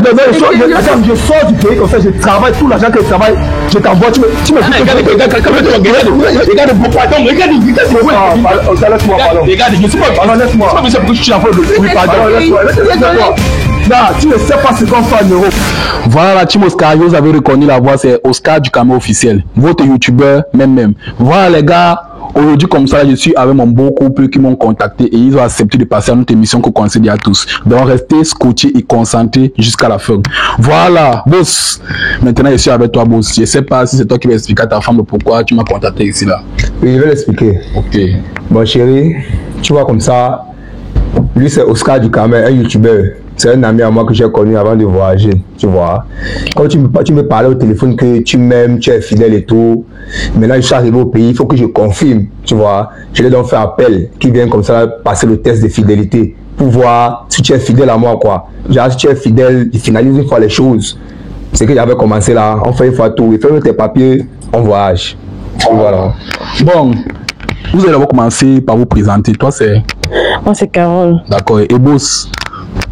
Je sors du pays comme ça, je travaille, tout l'argent que je travaille, je t'envoie, tu me regarde, tu ne sais pas ce qu'on fait en Europe. Voilà la team Oscar, vous avez reconnu la voix, c'est Oscar du Cameroun officiel, votre youtubeur même. Voilà les gars, aujourd'hui comme ça, je suis avec mon beau couple qui m'ont contacté et ils ont accepté de passer à notre émission qu'on conseille à tous. Donc restez scotchés et concentrés jusqu'à la fin. Voilà, boss. Maintenant je suis avec toi, boss. Je sais pas si c'est toi qui vas expliquer à ta femme pourquoi tu m'as contacté ici là. Oui, je vais l'expliquer. Ok. Bon chérie, tu vois comme ça, lui c'est Oscar du Cameroun, un youtubeur. C'est un ami à moi que j'ai connu avant de voyager, tu vois. Quand tu me parlais au téléphone que tu m'aimes, tu es fidèle et tout, maintenant je suis arrivé au pays, il faut que je confirme, tu vois. Je l'ai donc fait appel, qui vient comme ça passer le test de fidélité, pour voir si tu es fidèle à moi, quoi. Genre, si tu es fidèle, tu finalises une fois les choses. C'est que j'avais commencé là, on fait une fois tout, il fait tes papiers, on voyage. Voilà. Bon, vous allez d'abord commencer par vous présenter. Toi, c'est... Moi, c'est Carole. D'accord. Et boss,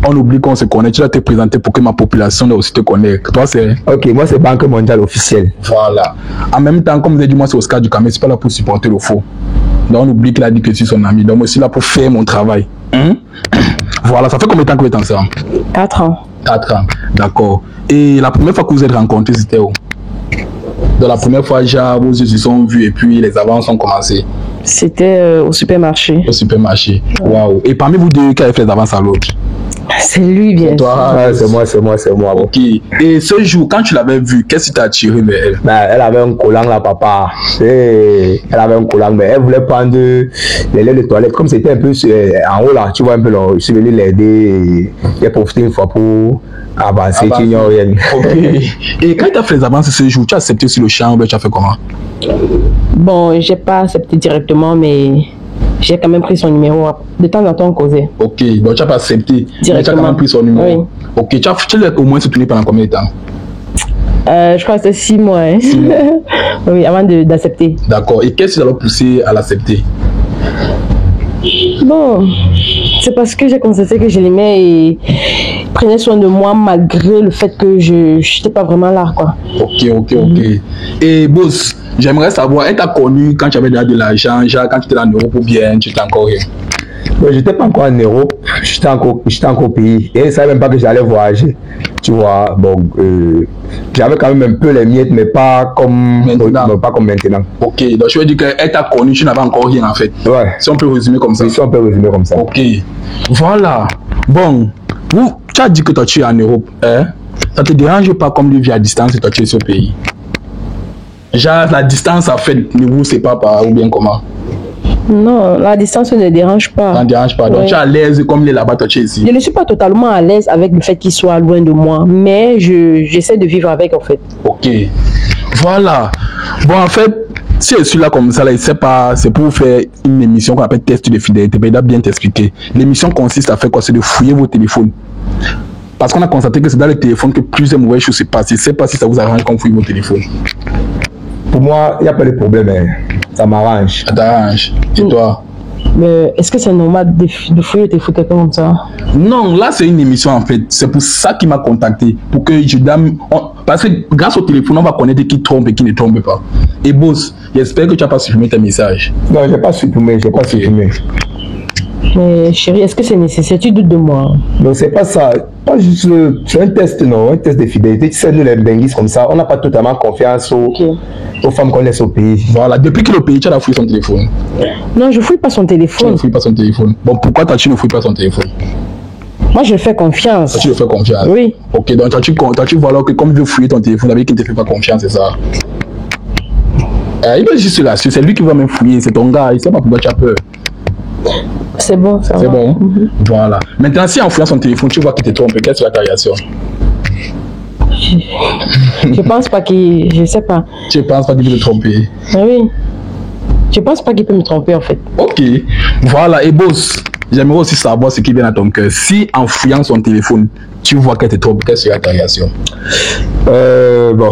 on oublie qu'on se connaît. Tu vas te présenter pour que ma population aussi te connaisse. Toi, c'est... Ok, moi, c'est Banque Mondiale officielle. Voilà. En même temps, comme vous avez dit, moi, c'est Oscar du Cameroun. C'est pas là pour supporter le faux. Donc, on oublie qu'il a dit que je suis son ami. Donc, moi, je suis là pour faire mon travail. Voilà. Ça fait combien de temps que vous êtes ensemble? 4 ans. 4 ans. D'accord. Et la première fois que vous êtes rencontrés, c'était où? Dans la première fois, genre, vos yeux se sont vus et puis les avances ont commencé. C'était au supermarché. Au supermarché. Waouh. Et parmi vous deux, qui a fait les avances à l'autre? C'est lui, bien sûr. Toi, c'est moi. Ok. Et ce jour, quand tu l'avais vu, qu'est-ce qui t'a attiré vers elle? Ben, elle avait un collant là, papa. Elle avait un collant, mais elle voulait prendre les laits de toilette. Comme c'était un peu en haut là, tu vois un peu là, je suis venu l'aider. J'ai profité une fois pour avancer, tu ignores rien. Ok. Et quand tu as fait les avances ce jour, tu as accepté sur le champ, tu as fait comment? Bon, j'ai pas accepté directement, mais j'ai quand même pris son numéro. De temps en temps, on causait. Ok, donc tu n'as pas accepté, mais tu as quand même pris son numéro. Oui. Ok, tu as au moins soutenu pendant combien de temps? Je crois que c'est 6 mois. Hein. 6 mois. Oui, avant d'accepter. D'accord, et qu'est-ce qui t'a poussé à l'accepter? Bon, c'est parce que j'ai constaté que je l'aimais et prenait soin de moi malgré le fait que je n'étais pas vraiment là, quoi. Ok. Et boss, j'aimerais savoir, elle t'a connu quand tu avais déjà de l'argent, genre quand tu étais en Europe ou bien tu étais encore rien? Bon, j'étais pas encore en Europe, j'étais encore au pays. Et elle ne savait même pas que j'allais voyager. Tu vois, bon, j'avais quand même un peu les miettes, mais pas comme maintenant. Ok, donc je veux dire qu'elle t'a connu, tu n'avais encore rien en fait. Ouais. Si on peut résumer comme ça. Oui, si on peut résumer comme ça. Ok, voilà. Bon, tu as dit que toi tu es en Europe, hein? Ça te dérange pas comme lui vit à distance et toi tu es sur le pays? Genre la distance en fait ne vous sépare pas ou bien comment? Non, la distance ne dérange pas. Ça ne dérange pas. Donc oui. Tu es à l'aise comme il est là-bas, toi tu es ici. Je ne suis pas totalement à l'aise avec le fait qu'il soit loin de moi, mais j'essaie de vivre avec en fait. Ok. Voilà. Bon, en fait, si je suis là comme ça, là, je sais pas, c'est pour faire une émission qu'on appelle test de fidélité. Mais il a bien t'expliquer. L'émission consiste à faire quoi? C'est de fouiller vos téléphones. Parce qu'on a constaté que c'est dans les téléphones que plusieurs mauvaises choses se passent. Je ne sais pas si ça vous arrange qu'on fouille vos téléphones. Pour moi, il n'y a pas de problème. Hein. Ça m'arrange. Ça t'arrange. Et toi? Mais est-ce que c'est normal de fouiller le téléphone quelqu'un comme ça? Non, là c'est une émission en fait. C'est pour ça qu'il m'a contacté. Pour que je donne. Parce que grâce au téléphone, on va connaître qui trompe et qui ne trompe pas. Et boss, j'espère que tu n'as pas supprimé tes messages. Non, je n'ai pas supprimé. Mais chérie, est-ce que c'est nécessaire? Tu doutes de moi? Non, c'est pas ça. Pas juste c'est un test, non, un test de fidélité. Tu sais, nous les benguistes comme ça, on n'a pas totalement confiance aux femmes qu'on laisse au pays. Voilà, depuis qu'il est au pays, tu as fouillé son téléphone. Non, je ne fouille pas son téléphone. Tu ne fouilles pas son téléphone. Bon, pourquoi tu ne fouilles pas son téléphone? Moi, je fais confiance. Tu lui fais confiance? Oui. Ok, donc tu vois alors que comme il veut fouiller ton téléphone, avec qu'il ne te fait pas confiance, c'est ça? Il veut juste là-dessus, c'est lui qui va même fouiller, c'est ton gars, il ne sait pas pourquoi tu as peur. C'est bon, ça va. C'est bon. Voilà. Maintenant, si en fouillant son téléphone, tu vois qu'il te trompe, quelle sera ta réaction? Je pense pas qu'il... Je sais pas. Tu penses pas qu'il peut te tromper? Oui. Je pense pas qu'il peut me tromper en fait. Ok. Voilà. Et boss, j'aimerais aussi savoir ce qui vient à ton cœur. Si en fouillant son téléphone, tu vois qu'elle te trompe, quelle sera ta réaction? Bon.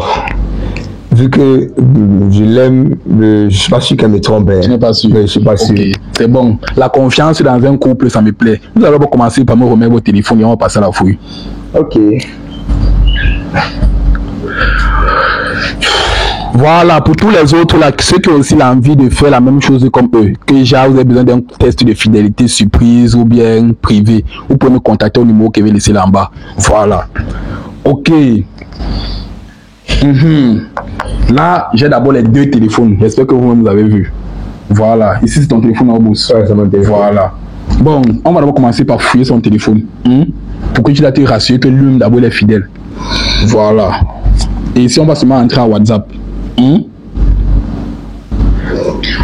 Vu que je l'aime, je suis pas sûr qu'elle me trompe. Tu n'es pas sûr? Je suis pas sûr. Okay. C'est bon. La confiance dans un couple, ça me plaît. Nous allons commencer par me remettre vos téléphones et on va passer à la fouille. Ok. Voilà, pour tous les autres, là, ceux qui ont aussi l'envie de faire la même chose comme eux, que genre vous avez besoin d'un test de fidélité surprise ou bien privé, vous pouvez me contacter au numéro que je vais laisser là en bas. Voilà. Ok. Là, j'ai d'abord les 2 téléphones. J'espère que vous avez vu. Voilà. Ici, c'est ton téléphone en bourse. Ouais, c'est mon téléphone. Voilà. Bon, on va d'abord commencer par fouiller son téléphone. Pour que tu dois te rassurer que lui d'abord il est fidèle. Voilà. Et ici, on va seulement entrer à WhatsApp.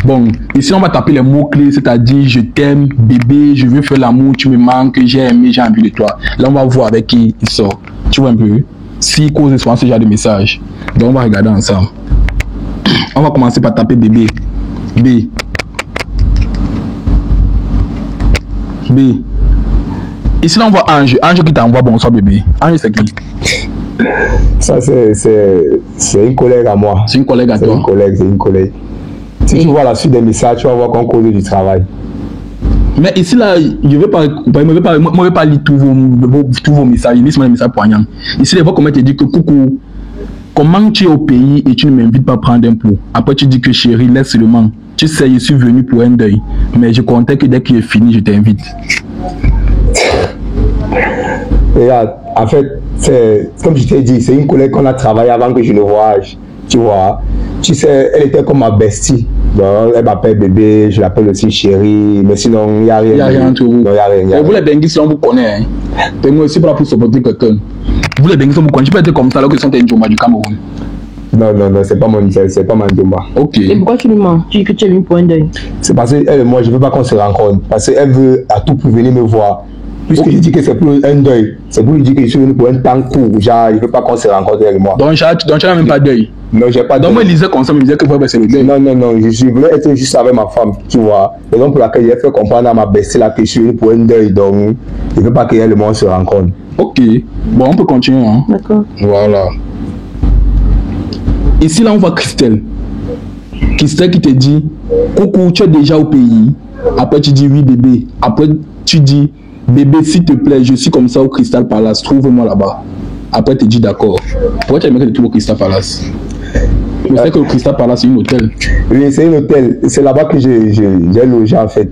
Bon, ici, on va taper les mots-clés, c'est-à-dire je t'aime, bébé, je veux faire l'amour, tu me manques, j'ai aimé, j'ai envie de toi. Là, on va voir avec qui il sort. Tu vois un peu? S'il cause souvent ce genre de message. Donc, on va regarder ensemble. On va commencer par taper bébé. B. Ici, là, on voit Ange. Ange qui t'envoie bonsoir bébé. Ange, c'est qui? Ça, c'est une collègue à moi. C'est une collègue à toi. C'est une collègue. Si tu vois la suite des messages, tu vas voir qu'on cause du travail. Mais ici, là, je ne vais pas lire tous vos messages. Je lis seulement les messages poignants. Ici, les vois comment tu dis que coucou, comment tu es au pays et tu ne m'invites pas à prendre un pot. Après, tu dis que chérie, laisse seulement. Tu sais, je suis venu pour un deuil. Mais je comptais que dès qu'il est fini, je t'invite. Regarde, en fait, comme je t'ai dit, c'est une collègue qu'on a travaillé avant que je ne voyage. Tu vois, tu sais, elle était comme ma bestie. Donc, elle m'appelle bébé, je l'appelle aussi chérie, mais sinon, il n'y a rien. Il n'y a rien entre vous. Non, il n'y a rien. Et vous, les Benguis, on vous connaît. Hein. Et moi aussi, pour supporter quelqu'un. Vous, les Benguis, on vous connaît. Je peux être comme ça alors que sont un Djoma du Cameroun. Non, c'est pas mon Djoma. Ok. Et pourquoi tu lui mens? Tu dis que tu es venu pour un deuil. C'est parce qu'elle et moi, je ne veux pas qu'on se rencontre. Parce qu'elle veut à tout pour venir me voir. Puisque je dis que c'est pour un deuil, c'est pour lui dire que je suis venu pour un temps court. Genre, je ne veux pas qu'on se rencontre avec moi. Donc, tu n'as même pas deuil. Non, j'ai pas de. Donc, moi, il disait comme ça, il me disait que c'est le deuil. Non, je voulais être juste avec ma femme, tu vois. Et donc, pour laquelle j'ai fait comprendre à ma bestie là que je suis venu pour un deuil. Donc, je ne veux pas qu'elle et moi se rencontre. Ok. Bon, on peut continuer. Hein. D'accord. Voilà. Ici, là, on voit Christelle. Christelle qui te dit coucou, tu es déjà au pays. Après, tu dis oui, bébé. Après, tu dis bébé, s'il te plaît, je suis comme ça au Crystal Palace. Trouve-moi là-bas. Après, tu dis d'accord. Pourquoi tu as aimé que tu trouves au Crystal Palace? Je sais que le Crystal Palace, c'est un hôtel. Oui, c'est un hôtel. C'est là-bas que j'ai logé en fait.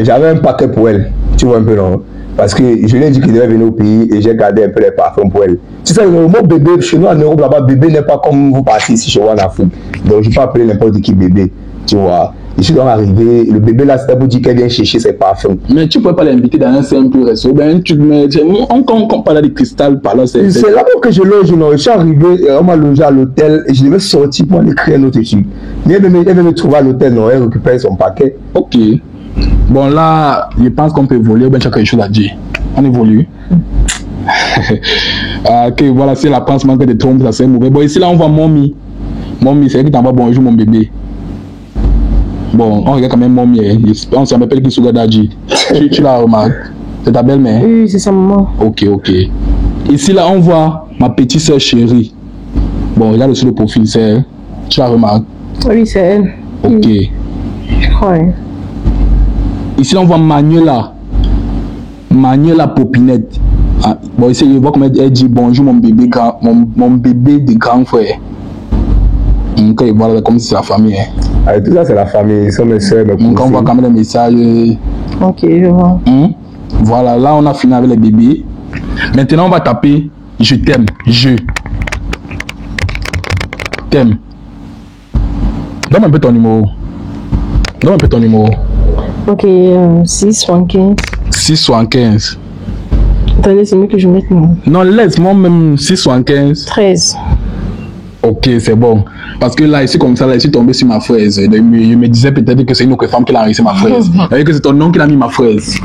J'avais un paquet pour elle. Tu vois un peu, non? Parce que je lui ai dit qu'il devait venir au pays et j'ai gardé un peu les parfums pour elle. Tu sais, le mot bébé, chez nous en Europe, là-bas, bébé n'est pas comme vous partez ici chez moi en Afrique. Donc, je ne peux pas appeler n'importe qui bébé. Tu vois. Je suis donc arrivé, le bébé là, c'était pour dire qu'elle vient chercher ses parfums. Mais tu ne peux pas l'inviter dans un simple resto. Ben, on parle de Crystal Palace. C'est là-bas que je loge. Je suis arrivé, on m'a logé à l'hôtel et je devais sortir pour aller créer un autre truc. Mais elle veut me trouver à l'hôtel, non, elle récupère son paquet. Ok. Bon, là, je pense qu'on peut voler ou bien tu as quelque chose à dire. On évolue. Ok, voilà, c'est la pense manque de trompe, ça c'est mauvais. Bon, ici là, on voit Mommy. Mommy, c'est elle qui t'envoie bonjour, mon bébé. Bon, on regarde quand même Mommy. On se rappelle qui Sugar Daddy. Tu la remarques. C'est ta belle-mère? Oui, c'est sa maman. Ok. Ici là, on voit ma petite soeur chérie. Bon, regarde aussi le profil, c'est elle. Tu la remarques? Oui, c'est elle. Ok. Je crois. Hein. Ici, on voit Manuela Popinette. Ah, bon, ici, je vois comment elle dit bonjour, mon bébé de grand frère. Donc, voilà, comme si c'est la famille. Hein. Avec tout ça, c'est la famille. Ils sont mes soeurs, mes cousines. Donc, on voit quand même les messages. Ok, je vois. Voilà, là, on a fini avec les bébés. Maintenant, on va taper je t'aime. Je t'aime. Donne un peu ton numéro. Ok, 675. 675. Attendez, c'est mieux que je mette mon. Non, laisse-moi même 675. 13. Ok, c'est bon. Parce que là, ici, comme ça, là, je suis tombé sur ma fraise. Je me disais peut-être que c'est une autre femme qui a enregistré ma fraise. Et que c'est ton nom qui a mis ma fraise.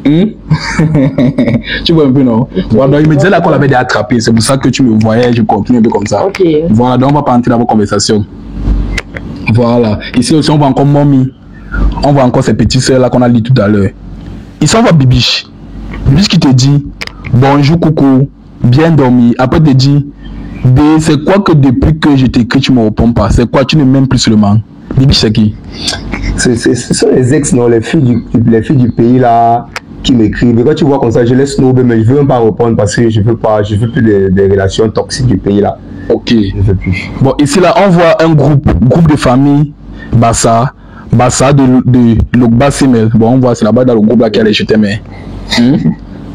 Tu vois un peu, non? Voilà, il me disait là qu'on l'avait déjà attrapé. C'est pour ça que tu me voyais, je continue un peu comme ça. Ok. Voilà, donc on va pas entrer dans vos conversations. Voilà. Ici aussi, on voit encore Mommy. On voit encore ces petites sœurs là qu'on a dit tout à l'heure. Ici, on voit Bibiche. Bibiche qui te dit bonjour, coucou, bien dormi. Après, te dit B, c'est quoi que depuis que je t'écris, tu me réponds pas? C'est quoi? Tu ne m'aimes plus seulement. Bibiche, c'est qui? Ce sont les ex, non, les filles du pays là qui m'écrivent. Et quand tu vois comme ça, je laisse snober, mais je veux même pas répondre parce que je veux plus des relations toxiques du pays là. Ok. Je ne sais plus. Bon, ici là, on voit un groupe de famille, Bassa de Logba Semel. Bon, on voit, c'est là-bas dans le groupe là qu'il y a les je t'aime.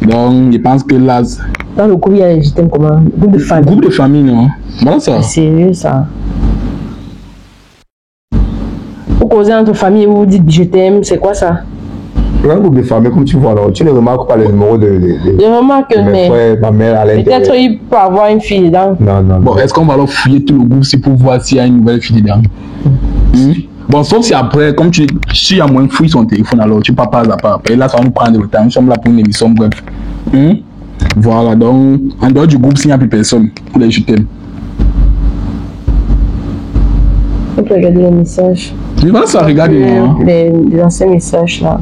Donc, je pense que là. Dans le groupe, il y a les je t'aime comment? Groupe de famille. Groupe de famille, non? Voilà ça. C'est sérieux ça. Vous causez entre famille et vous dites je t'aime, c'est quoi ça? Un groupe de famille, comme tu vois, alors, tu ne remarques pas les numéros de Je remarque que mes frères, ma mère à l'intérieur. peut-être il peut avoir une fille dedans. Non. Bon, est-ce qu'on va alors fouiller tout le groupe c'est pour voir s'il y a une nouvelle fille dedans? Bon, sauf si après, comme s'il y a moins de fouiller son téléphone, alors tu pars pas à part. Et là, ça va nous prendre le temps. Nous sommes là pour une émission, bref. Voilà, donc, en dehors du groupe, s'il n'y a plus personne, pour les je t'aime. On peut regarder les messages. Je vais ça regarder. Les anciens messages là.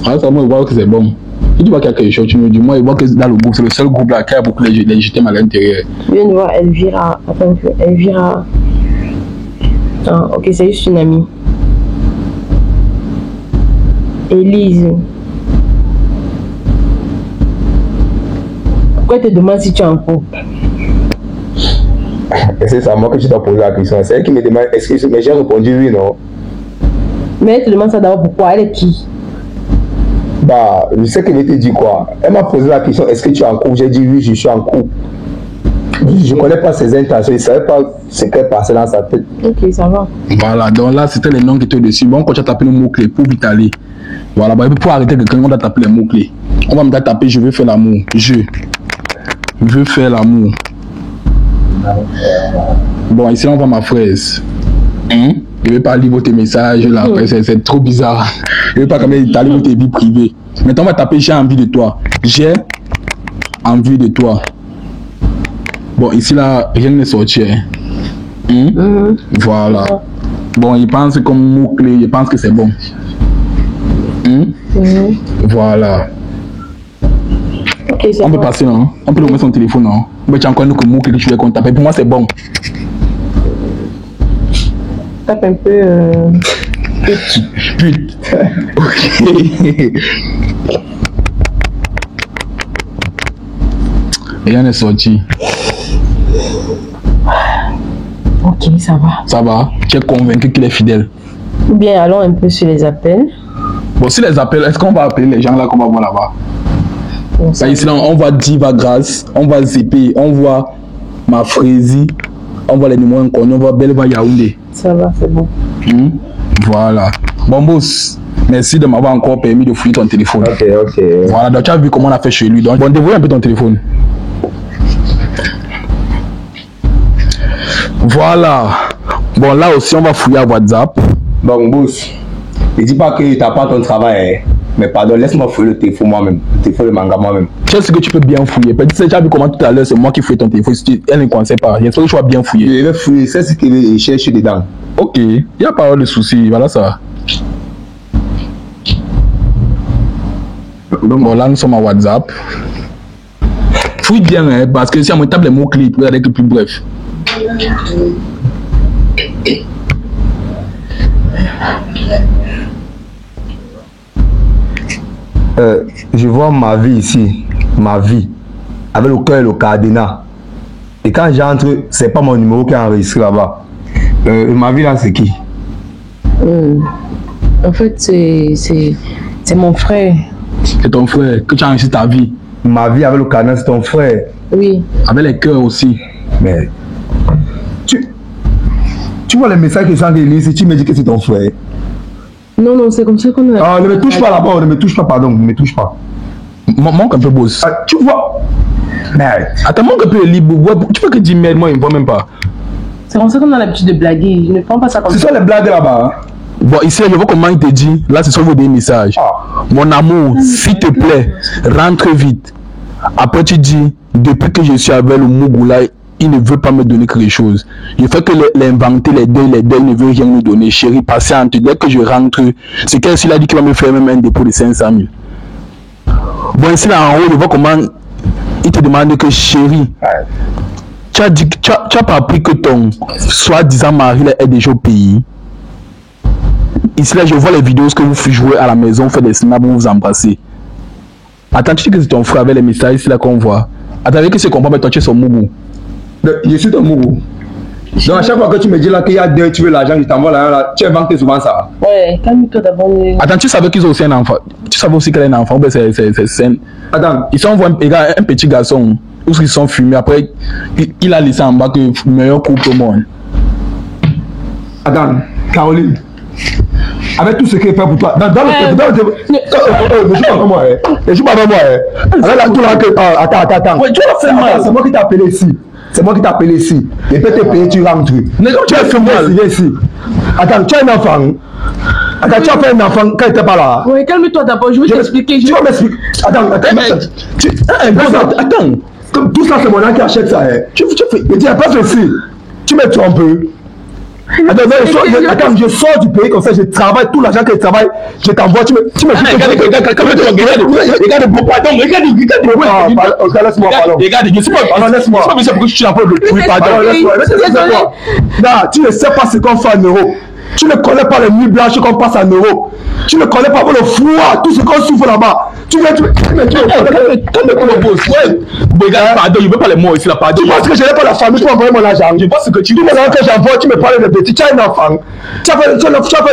Ah, ça, moi, je vois que c'est bon. Si tu vois qu'il y a quelque chose, tu me dis, moi, je vois que dans le groupe, c'est le seul groupe là qui a beaucoup les je t'aime à l'intérieur. Je viens de voir Elvira. Attends, Elvira. Ah, ok, c'est juste une amie. Élise. Pourquoi tu te demandes si tu es en couple? Et c'est à moi que tu t'as posé la question. C'est elle qui me demande, est-ce que mais j'ai répondu oui, non? Mais elle te demande ça d'abord pourquoi? Elle est qui? Bah, je sais qu'elle te dit quoi. Elle m'a posé la question, est-ce que tu es en couple? J'ai dit oui, je suis en couple. Je ne connais pas ses intentions, je ne savais pas ce qu'elle passait dans sa tête. Ok, ça va. Voilà, donc là, c'était les noms qui étaient dessus. Bon, quand tu as tapé le mot-clé pour vite aller. Voilà, bah, pour arrêter quelqu'un, on doit taper les mots-clés. On va me taper je veux faire l'amour. Je veux faire l'amour. Bon, ici, on voit ma fraise. Je ne vais pas lire votre message là, c'est trop bizarre. Je ne vais pas quand même t'aller votre vie privée. Maintenant, on va taper j'ai envie de toi. J'ai envie de toi. Bon, ici là, rien n'est sorti. Voilà. Bon, il pense comme mot-clé, il pense que c'est bon. Voilà. Ok, c'est On peut bon. passer, non? On peut remettre son téléphone, non? Mais tu as encore un mot-clé que tu veux qu'on tape. Pour moi, c'est bon. Tape un peu. Pute. Ok. Rien n'est sorti. Ok, ça va. Ça va? Tu es convaincu qu'il est fidèle? Ou bien allons un peu sur les appels. Bon, si les appels, est-ce qu'on va appeler les gens là qu'on va voir là-bas? Bon, Bah, ici, là, on voit Diva Grace, on voit ZP, on voit Ma Frésie, on voit les numéros inconnus, on voit Belva Yaoundé. ça va, c'est bon. Voilà. Bon, boss, merci de m'avoir encore permis de fouiller ton téléphone. Ok. Voilà, donc tu as vu comment on a fait chez lui. Donc, bon, dévoile un peu ton téléphone. Voilà. Bon, là aussi, on va fouiller à WhatsApp. Bon, boss, ne dis pas que tu n'as pas ton travail, hein. Mais pardon, laisse-moi fouiller le téléphone moi-même. Le téléphone, le manga moi-même. Tu sais ce que tu peux bien fouiller. Peut-être tu as vu comment tout à l'heure, c'est moi qui fouille ton téléphone. Si elle ne conseille pas, il faut que je sois bien fouillé. Je vais fouiller, c'est ce qu'il cherche dedans. Ok, il n'y a pas de souci. Voilà ça. Bon, là, nous sommes à WhatsApp. Fouille bien, hein, parce que si on me tape les mots-clés, tu peux aller plus bref. Je vois ma vie ici, ma vie, avec le cœur et le cadenas. Et quand j'entre, c'est pas mon numéro qui est enregistré là-bas. Ma vie là, c'est qui? En fait, c'est mon frère. C'est ton frère que tu as enregistré ta vie. Ma vie avec le cadenas, c'est ton frère. Oui. Avec les cœurs aussi. Mais tu vois les messages que j'en ai si tu me dis que c'est ton frère. Non, c'est comme ça qu'on a... Ah, ne me touche pas là-bas, ne me touche pas, pardon, ne me touche pas. Manque un peu, boss. Ah, tu vois? Merde. Attends, manque un peu libre. Tu peux que dire merde, moi, il ne voit même pas. C'est comme ça qu'on a l'habitude de blaguer. Je ne prends pas ça comme Ce ça. sont les blagues là-bas. Hein? Bon, ici, je vois comment il te dit. Là, ce sont vos des messages. Mon amour, s'il te plaît, rentre vite. Après, tu dis, depuis que je suis avec le Mougoula, il ne veut pas me donner quelque chose. Je fais que l'inventer, les deuils, il ne veut rien nous donner. Chérie, patiente, dès que je rentre, c'est qu'elle s'il a dit qu'il va me faire même un dépôt de 500 000. Bon, ici, là, en haut, je vois comment il te demande que, chérie, tu as pas appris que ton soi-disant mari là, est déjà au pays. Ici, là, je vois les vidéos que vous jouez à la maison, vous faites des snaps, vous vous embrassez. Attends, tu dis que c'est ton frère avec les messages ici là qu'on voit. Attends, que c'est comprends, mais toi, tu es son Mougou. Je suis ton Mougou. Donc, à chaque fois que tu me dis là qu'il y a deux, tu veux l'argent, je t'envoie l'argent là, tu inventes souvent ça. Ouais, calme-toi d'abord. Attends, tu savais qu'ils ont aussi un enfant. Tu savais aussi qu'elle a un enfant, ben c'est Attends. Ils s'envoient un petit garçon, où ils sont fumés. Après, il a laissé en bas que le meilleur couple au monde. Attends, Caroline. Avec tout ce qu'il fait pour toi. Dans ne joue pas avec moi. Ne joue pas avec moi. Avec la tour là que. Attends. Ouais, tu vas faire mal. C'est moi qui t'ai appelé ici. C'est moi qui t'ai appelé ici. Et peut te payer, tu rentres. Mais comme tu as fait mal. Ici. Attends, tu as un enfant. Attends, tu as fait un enfant quand il n'était pas là. Ouais, calme-toi d'abord, je vais t'expliquer. Tu vas m'expliquer. Attends. Tout ça, c'est mon âme qui achète ça. Tu fais. Mais tu n'as pas ceci. Tu me trompes. Attends, je sors du pays comme ça, je travaille, tout l'argent que je travaille, je t'envoie, tu me dis que tu ne sais pas ce qu'on fait en euros. Tu ne connais pas les nuits blanches qu'on passe en euros. Tu ne connais pas le froid, tout ce qu'on souffre là-bas. Tu veux pardon, je veux pas les mots ici là, pardon. Tu penses que je n'ai pas la famille pour envoyer mon argent? Je pense que tu me dis que j'envoie, tu me parles de petit, tu as un enfant. Tu as fait un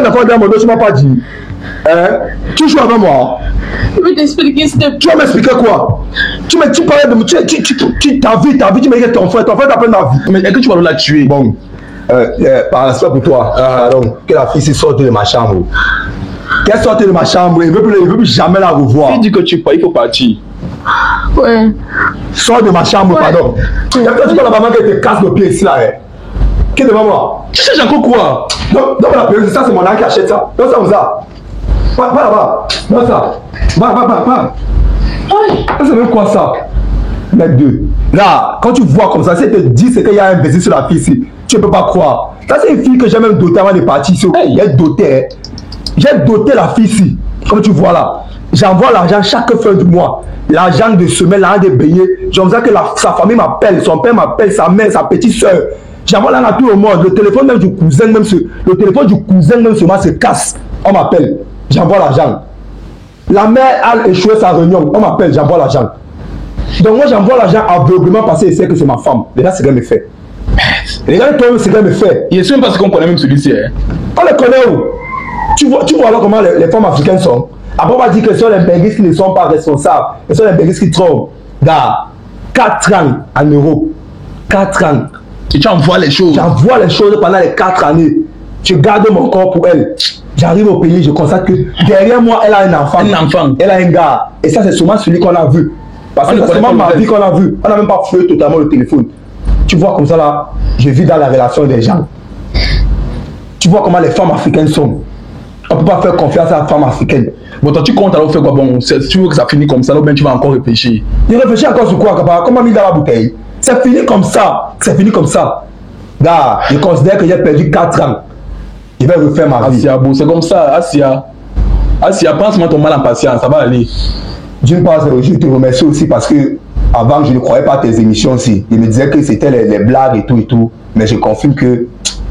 enfant dans mon dos, tu ne m'as pas dit. Tu joues avec moi. Je vais t'expliquer, s'il te plaît. Tu vas m'expliquer quoi? Tu parlais de ta vie, tu me dis que ton frère t'appelle ma vie. Mais est-ce que tu vas la tuer? Bon, par respect pour toi, pardon, que la fille sorte de ma chambre. Qu'elle sorte de ma chambre, il ne veut plus jamais la revoir. Il dit que tu pars, il faut partir. Ouais. Sors de ma chambre, pardon. Il y a peut-être pas la maman qui te casse le pied ici là. Qui est devant moi? Tu sais encore quoi? Non, la période, ça c'est mon âme qui achète ça. Non, ça, ça. Pas là-bas. Non, ça. Va. Ça c'est même quoi ça? Mec 2. Là, quand tu vois comme ça, c'est te dire qu'il y a un baiser sur la fille ici. Tu ne peux pas croire. Ça c'est une fille que j'ai même dotée avant de partir ici. J'ai doté. J'ai doté la fille ici. Comme tu vois là. J'envoie l'argent chaque fin du mois. L'argent de semaine, l'argent de beignets. J'aime ça que sa famille m'appelle, son père m'appelle, sa mère, sa petite soeur. J'envoie l'argent à tout le monde. Le téléphone même du cousin, même seulement se casse. On m'appelle. J'envoie l'argent. La mère a échoué sa réunion. On m'appelle, j'envoie l'argent. Donc moi j'envoie l'argent aveuglement parce qu'il sait que c'est ma femme. Déjà c'est qu'elle me fait. Regarde toi c'est qu'elle me fait. Il est sûr parce qu'on connaît même celui-ci. On les connaît où? Tu vois alors comment les femmes africaines sont. Après on va dire que ce sont les Belgistes qui ne sont pas responsables. Ce sont les Belgistes qui trouvent. Gars, 4 ans en euros. 4 ans. Et tu envoies les choses. J'envoie les choses pendant les 4 années. Je garde mon corps pour elle. J'arrive au pays, je constate que derrière moi, elle a un enfant. Elle a un gars. Et ça, c'est souvent celui qu'on a vu. Parce que c'est seulement ma vie qu'on a vu. On n'a même pas fouillé totalement le téléphone. Tu vois comme ça là, je vis dans la relation des gens. Tu vois comment les femmes africaines sont. On ne peut pas faire confiance à la femme africaine. Bon, toi, tu comptes alors faire quoi? Bon, tu veux que ça finisse comme ça, ou bien tu vas encore réfléchir? Je réfléchis encore sur quoi, Kapa? Comment mis dans la bouteille? C'est fini comme ça. C'est fini comme ça. Gars, je considère que j'ai perdu 4 ans. Je vais refaire ma vie. Asia, bon, c'est comme ça, Asia, pense-moi ton mal en patience, ça va aller. D'une part, je te remercie aussi parce que avant, je ne croyais pas à tes émissions aussi. Je me disais que c'était les blagues et tout. Mais je confirme que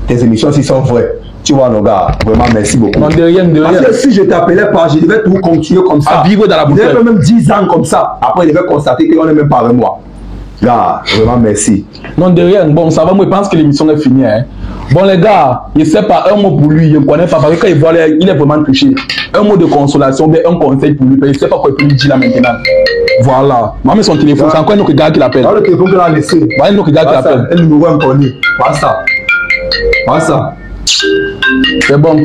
tes émissions aussi sont vraies. Tu vois, nos gars, vraiment merci beaucoup. Non, de rien. Parce que si je t'appelais pas, je devais tout continuer comme ça. À vivre dans la bouteille. Je devais même 10 ans comme ça. Après, je devais constater qu'on n'est même pas avec moi. Là, vraiment merci. Non, de rien. Bon, ça va, moi, je pense que l'émission est finie. Hein. Bon, les gars, je ne sais pas, un mot pour lui, je ne connais pas, parce que quand il voit, il est vraiment touché. Un mot de consolation, mais un conseil pour lui, je ne sais pas quoi il peut lui dire là maintenant. Voilà. Maman, son téléphone, c'est encore un autre gars qui l'appelle. Dans le téléphone qu'il a laissé. Voilà, un autre gars qui l'appelle. Un numéro inconnu. Voilà ça. C'est bon.